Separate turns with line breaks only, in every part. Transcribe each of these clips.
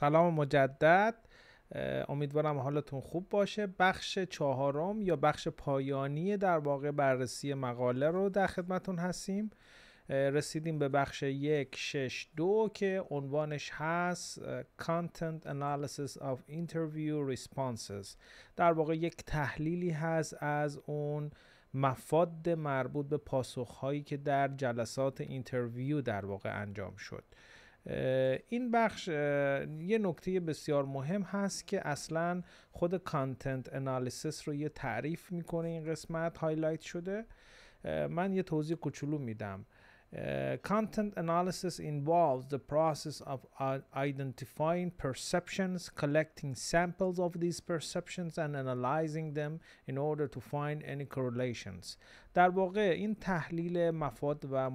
سلام مجدد. امیدوارم حالتون خوب باشه. بخش چهارم یا بخش پایانی در واقع بررسی مقاله رو در خدمتون هستیم. رسیدیم به بخش 1.6.2 که عنوانش هست Content Analysis of Interview Responses. در واقع یک تحلیلی هست از اون مفاد مربوط به پاسخهایی که در جلسات اینترویو در واقع انجام شد. این بخش یه نکته بسیار مهم هست که اصلا خود کانتنت انالیسیس رو یه تعریف میکنه. این قسمت هایلایت شده. من یه توضیح کوچولو میدم. Content analysis involves the process of identifying perceptions, collecting samples of these perceptions and analyzing them in order to find any correlations. در واقع این تحلیل مفاد و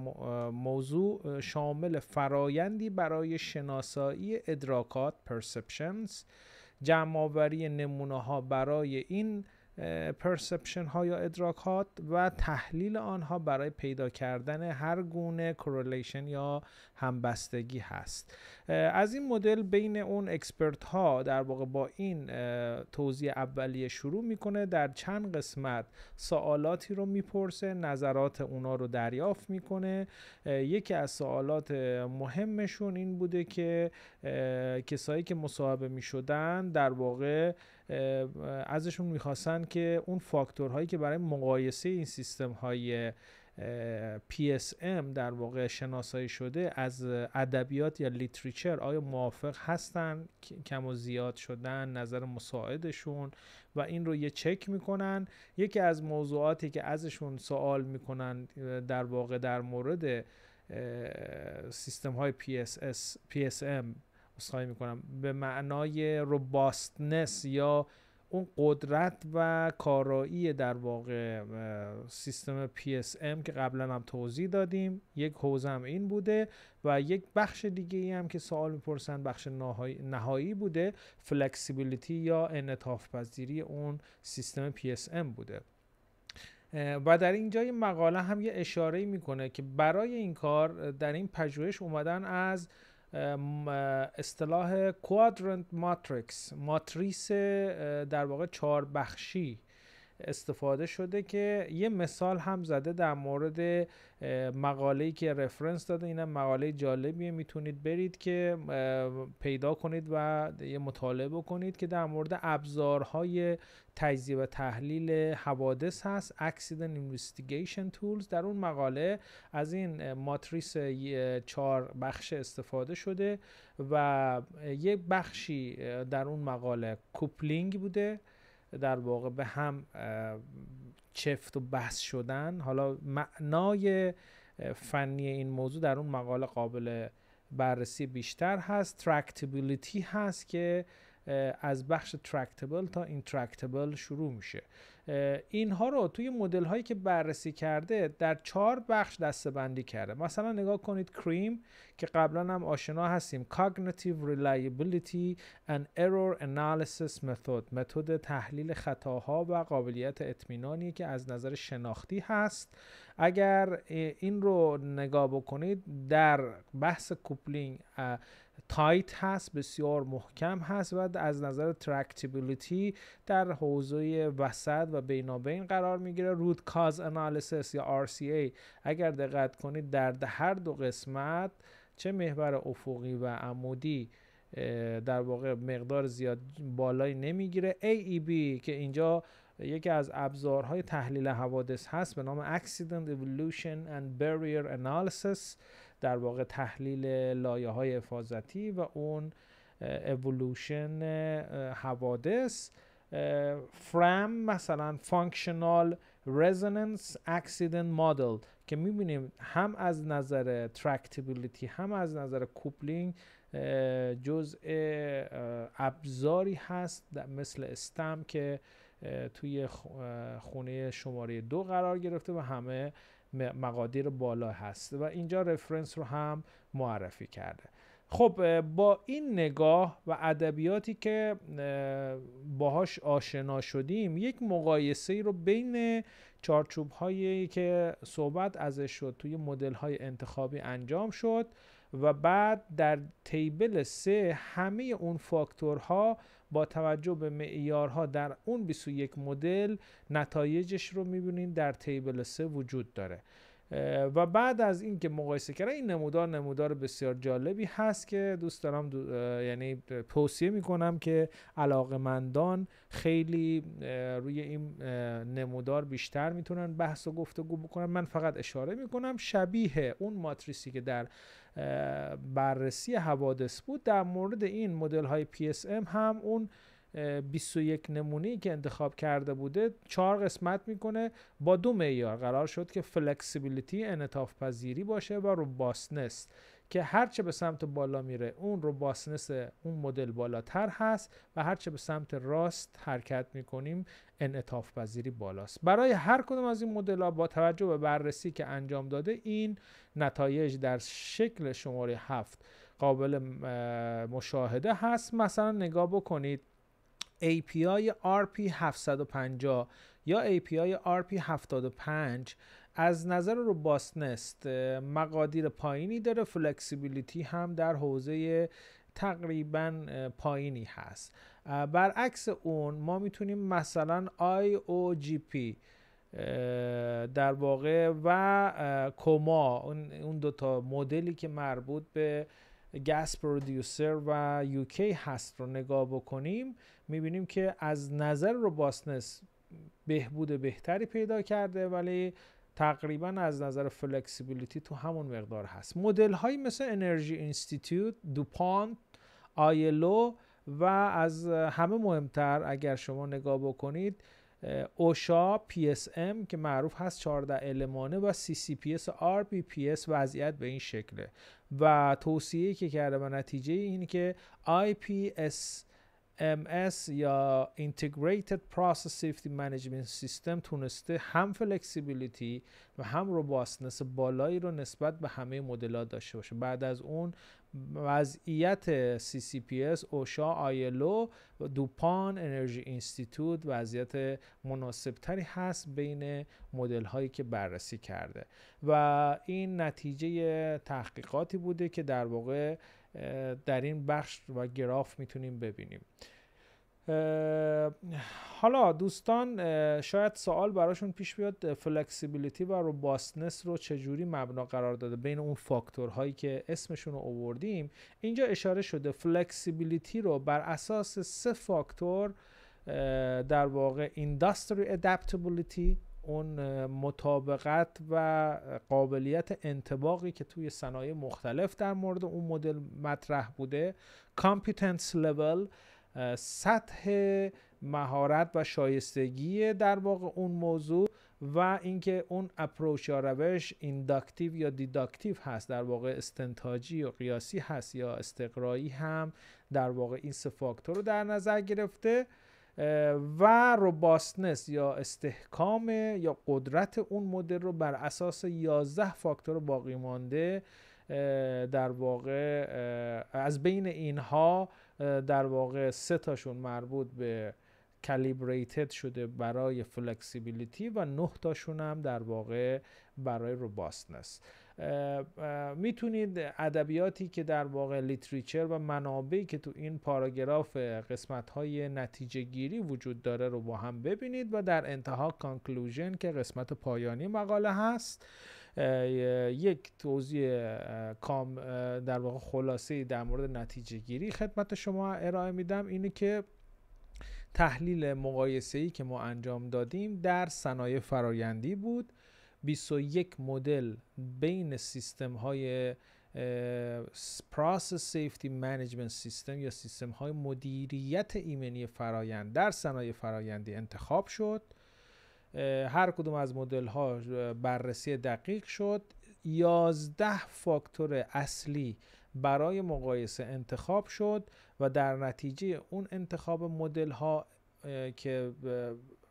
موضوع شامل فرایندی برای شناسایی ادراکات perceptions، جمع‌آوری نمونه ها برای این پرسپشن ها یا ادراکات و تحلیل آنها برای پیدا کردن هر گونه کورلیشن یا همبستگی هست. از این مدل بین اون اکسپرت ها در واقع با این توضیح اولیه شروع میکنه. در چند قسمت سوالاتی رو میپرسه، نظرات اونا رو دریافت میکنه. یکی از سوالات مهمشون این بوده که کسایی که مصاحبه میشدن در واقع ازشون میخواستن که اون فاکتورهایی که برای مقایسه این سیستم های PSM در واقع شناسایی شده از ادبیات یا لیتریچر آیا موافق هستن، کم و زیاد شدن، نظر مساعدشون و این رو یه چک میکنن. یکی از موضوعاتی که ازشون سوال میکنن در واقع در مورد سیستم های PSM اصخایی میکنم به معنای روباستنس یا اون قدرت و کارایی در واقع سیستم PSM که قبلا هم توضیح دادیم. یک حوزه هم این بوده و یک بخش دیگه ای هم که سوال میپرسن بخش نهایی بوده، فلکسیبیلیتی یا انعطاف پذیری اون سیستم PSM بوده. و در اینجای مقاله هم یه اشاره میکنه که برای این کار در این پژوهش اومدن از اصطلاح کوادرنت ماتریکس، ماتریس در واقع 4 بخشی استفاده شده که یه مثال هم زده در مورد مقاله‌ای که رفرنس داده. اینم مقاله جالبیه، میتونید برید که پیدا کنید و یه مطالعه بکنید که در مورد ابزارهای تجزیه و تحلیل حوادث هست، Accident Investigation Tools. در اون مقاله از این ماتریس 4 بخش استفاده شده و یک بخشی در اون مقاله کوپلینگ بوده، در واقع به هم چفت و بست شدن. حالا معنای فنی این موضوع در اون مقاله قابل بررسی بیشتر هست. ترکتیبیلیتی هست که از بخش ترکتبل تا اینترکتبل شروع میشه. اینها رو توی مدل هایی که بررسی کرده در 4 بخش دسته بندی کرده. مثلا نگاه کنید کریم که قبلا هم آشنا هستیم، Cognitive Reliability and Error Analysis Method، متد تحلیل خطاها و قابلیت اطمینانی که از نظر شناختی هست. اگر این رو نگاه بکنید در بحث کوپلینگ تایت هست، بسیار محکم هست و از نظر ترکتیبیلیتی در حوزه وسط و بینابین قرار میگیره. رود کاز انالیسیس یا RCA اگر دقت کنید در هر دو قسمت، چه محور افقی و عمودی، در واقع مقدار زیاد بالایی نمیگیره. AEB که اینجا یکی از ابزارهای تحلیل حوادث هست به نام Accident Evolution and Barrier Analysis، در واقع تحلیل لایه‌های حفاظتی و اون اِوولوشن حوادث. فرام مثلا Functional Resonance Accident Model که میبینیم هم از نظر ترکتیبیلیتی هم از نظر کوپلینگ جزء ابزاری هست مثل استم که توی خونه شماره 2 قرار گرفته و همه مقادیر بالا هست و اینجا رفرنس رو هم معرفی کرده. خب با این نگاه و ادبیاتی که باهاش آشنا شدیم، یک مقایسه رو بین چارچوب هایی که صحبت ازش شد توی مدل های انتخابی انجام شد و بعد در تیبل 3 همه اون فاکتورها با توجه به معیارها در اون 21 مدل نتایجش رو میبینید در تیبل 3 وجود داره. و بعد از این که مقایسه کردن، این نمودار بسیار جالبی هست که دوست دارم یعنی توصیه میکنم که علاقه‌مندان خیلی روی این نمودار بیشتر میتونن بحث و گفتگو بکنن. من فقط اشاره میکنم شبیه اون ماتریسی که در بررسی حوادث بود، در مورد این مدل های PSM هم اون 21 نمونه‌ای که انتخاب کرده بوده 4 قسمت میکنه. با 2 معیار قرار شد که فلکسیبیلیتی، انعطاف پذیری باشه، و روباستنس که هرچه به سمت بالا میره اون روباستنس اون مدل بالاتر هست و هرچه به سمت راست حرکت میکنیم انعطاف پذیری بالاست. برای هر کدوم از این مدل‌ها با توجه به بررسی که انجام داده این نتایج در شکل شماره 7 قابل مشاهده هست. مثلا نگاه بکنید API RP750 یا API RP75 از نظر روباستنس مقادیر پایینی داره، فلکسیبیلیتی هم در حوزه تقریبا پایینی هست. برعکس اون ما میتونیم مثلا IOGP در واقع و کوما، اون دوتا مدلی که مربوط به گاز پرودیوسر و UK هست رو نگاه بکنیم، میبینیم که از نظر روباستنس بهبود بهتری پیدا کرده، ولی تقریبا از نظر فلکسیبیلیتی تو همون مقدار هست. مدل هایی مثل انرژی اینستیتوت، دوپانت، آیلو و از همه مهمتر اگر شما نگاه بکنید اوشا PSM که معروف هست 14 المانه و CCPS RBPS وضعیت به این شکله و توصیه‌ای که کرده و نتیجه اینه که IPSMS یا Integrated Process Safety Management System تونسته هم فلکسیبیلیتی و هم روباستنس بالایی رو نسبت به همه مدل‌ها داشته باشه. بعد از اون وضعیت CCPS، اوشا، آیلو، دوپان، انرژی اینستیتوت وضعیت مناسب تری هست بین مدل هایی که بررسی کرده و این نتیجه تحقیقاتی بوده که در واقع در این بخش و گراف میتونیم ببینیم. حالا دوستان شاید سوال براشون پیش بیاد فلکسیبیلیتی و روباستنس رو چجوری مبنا قرار داده بین اون فاکتورهایی که اسمشون رو آوردیم. اینجا اشاره شده فلکسیبیلیتی رو بر اساس 3 فاکتور در واقع اینداستری ادپتابیلیتی، اون مطابقت و قابلیت انطباقی که توی صنایع مختلف در مورد اون مدل مطرح بوده، کامپیتنس لول، سطح مهارت و شایستگی در واقع اون موضوع، و اینکه اون اپروچ یا روش اینداکتیو یا دیداکتیو هست، در واقع استنتاجی یا قیاسی هست یا استقرایی هم در واقع این 3 فاکتور رو در نظر گرفته و روباستنس یا استحکام یا قدرت اون مدل رو بر اساس 11 فاکتور باقی مانده در واقع از بین اینها در واقع 3 تاشون مربوط به کالیبریتد شده برای فلکسیبیلیتی و 9 تاشون هم در واقع برای روباستنس. میتونید ادبیاتی که در واقع لیتریچر و منابعی که تو این پاراگراف قسمت‌های نتیجه گیری وجود داره رو با هم ببینید و در انتها کانکلوژن که قسمت پایانی مقاله هست یک توضیح در واقع خلاصه‌ای در مورد نتیجه گیری خدمت شما ارائه میدم. اینه که تحلیل مقایسه‌ای که ما انجام دادیم در صنایع فرآیندی بود. 21 مدل بین سیستم‌های Process Safety Management System یا سیستم‌های مدیریت ایمنی فرآیند در صنایع فرآیندی انتخاب شد. هر کدوم از مدل‌ها بررسی دقیق شد. 11 فاکتور اصلی برای مقایسه انتخاب شد و در نتیجه اون انتخاب مدل‌ها که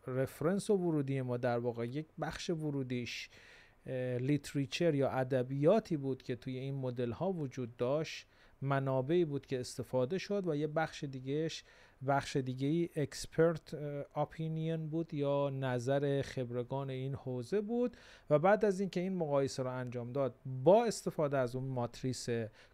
رفرنس و ورودی ما در واقع یک بخش ورودیش لیتریچر یا ادبیاتی بود که توی این مدل‌ها وجود داشت، منابعی بود که استفاده شد و یه بخش دیگهش بخش دیگه ای اکسپرت اپینین بود یا نظر خبرگان این حوزه بود و بعد از اینکه این مقایسه رو انجام داد با استفاده از اون ماتریس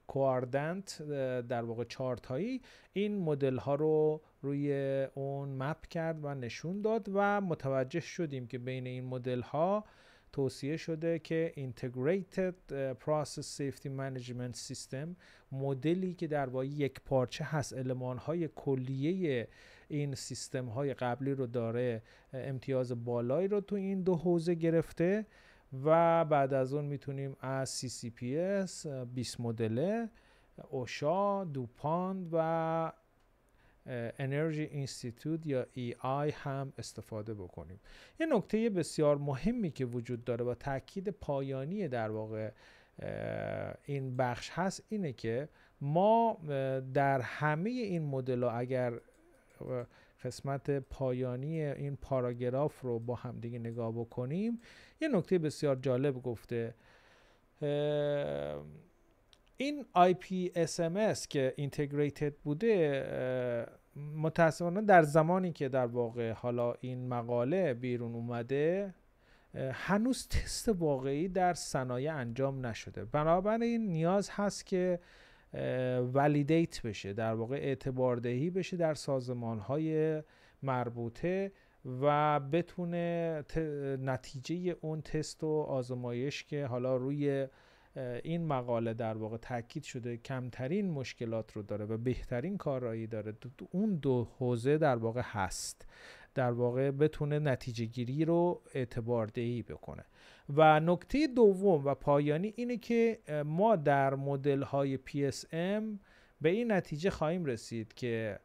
کواردنت در واقع چارتایی این مدل ها رو روی اون مپ کرد و نشون داد و متوجه شدیم که بین این مدل ها توصیه شده که Integrated Process Safety Management System مدلی که در واقع یک پارچه هست المان‌های کلیه این سیستم های قبلی رو داره امتیاز بالایی رو تو این دو حوزه گرفته و بعد از اون میتونیم از CCPS 20 مدل اوشا دوپاند و انرژی اینستیتوت یا EI هم استفاده بکنیم. یه نکته بسیار مهمی که وجود داره و تاکید پایانی در واقع این بخش هست اینه که ما در همه این مدل ها اگر قسمت پایانی این پاراگراف رو با هم دیگه نگاه بکنیم یه نکته بسیار جالب گفته. این IPSMS که اینتگریتد بوده متاسفانه در زمانی که در واقع حالا این مقاله بیرون اومده هنوز تست واقعی در صنایع انجام نشده، بنابراین نیاز هست که ولیدیت بشه، در واقع اعتباردهی بشه در سازمان‌های مربوطه و بتونه نتیجه اون تست و آزمایش که حالا روی این مقاله در واقع تاکید شده کمترین مشکلات رو داره و بهترین کارایی داره اون دو حوزه در واقع هست، در واقع بتونه نتیجه گیری رو اعتباردهی بکنه. و نکته دوم و پایانی اینه که ما در مدل های PSM به این نتیجه خواهیم رسید که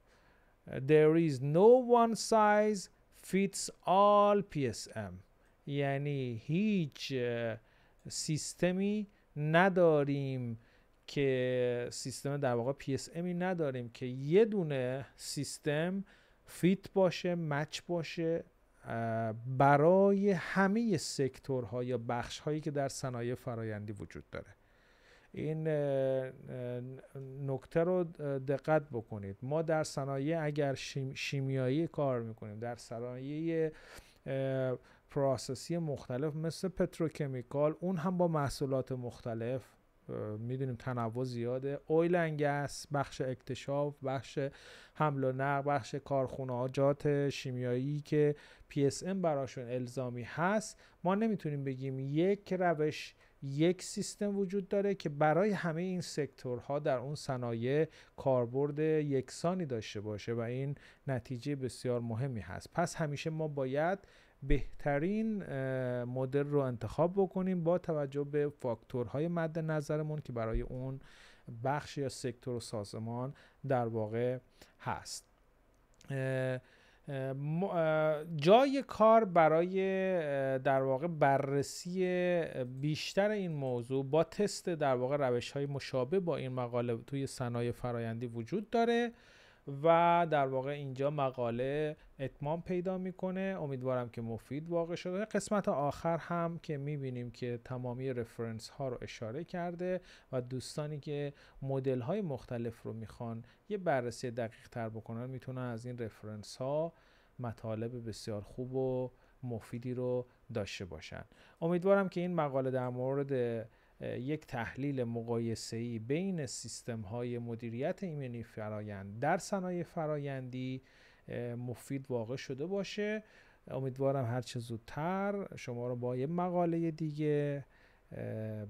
there is no one size fits all PSM، یعنی هیچ سیستمی نداریم که سیستم در واقع PSMی نداریم که یه دونه سیستم فیت باشه، مچ باشه برای همه سکتورها یا بخش‌هایی که در صنایع فرآیندی وجود داره. این نکته رو دقت بکنید. ما در صنایع اگر شیمیایی کار میکنیم، در صنایع پروسسی مختلف مثل پتروکمیکال، اون هم با محصولات مختلف، میدونیم تنوع زیاده، اویل اند گس، بخش اکتشاف، بخش حمل و نقل، بخش کارخانجات شیمیایی که PSM براشون الزامی هست، ما نمیتونیم بگیم یک روش، یک سیستم وجود داره که برای همه این سکتورها در اون صنایع کاربرد یکسانی داشته باشه و این نتیجه بسیار مهمی هست. پس همیشه ما باید بهترین مدل رو انتخاب بکنیم با توجه به فاکتورهای مد نظرمون که برای اون بخش یا سکتور و سازمان در واقع هست. جای کار برای در واقع بررسی بیشتر این موضوع با تست در واقع روش‌های مشابه با این مقاله توی صنایع فرآیندی وجود داره و در واقع اینجا مقاله اتمام پیدا میکنه. امیدوارم که مفید واقع شده. قسمت آخر هم که میبینیم که تمامی رفرنس ها رو اشاره کرده و دوستانی که مدل های مختلف رو میخوان یه بررسی دقیق تر بکنن میتونن از این رفرنس ها مطالب بسیار خوب و مفیدی رو داشته باشن. امیدوارم که این مقاله در مورد یک تحلیل مقایسه‌ای بین سیستم‌های مدیریت ایمنی فرآیند در صنایع فرآیندی مفید واقع شده باشه. امیدوارم هر چه زودتر شما رو با یه مقاله دیگه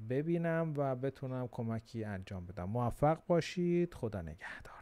ببینم و بتونم کمکی انجام بدم. موفق باشید. خدا نگهدار.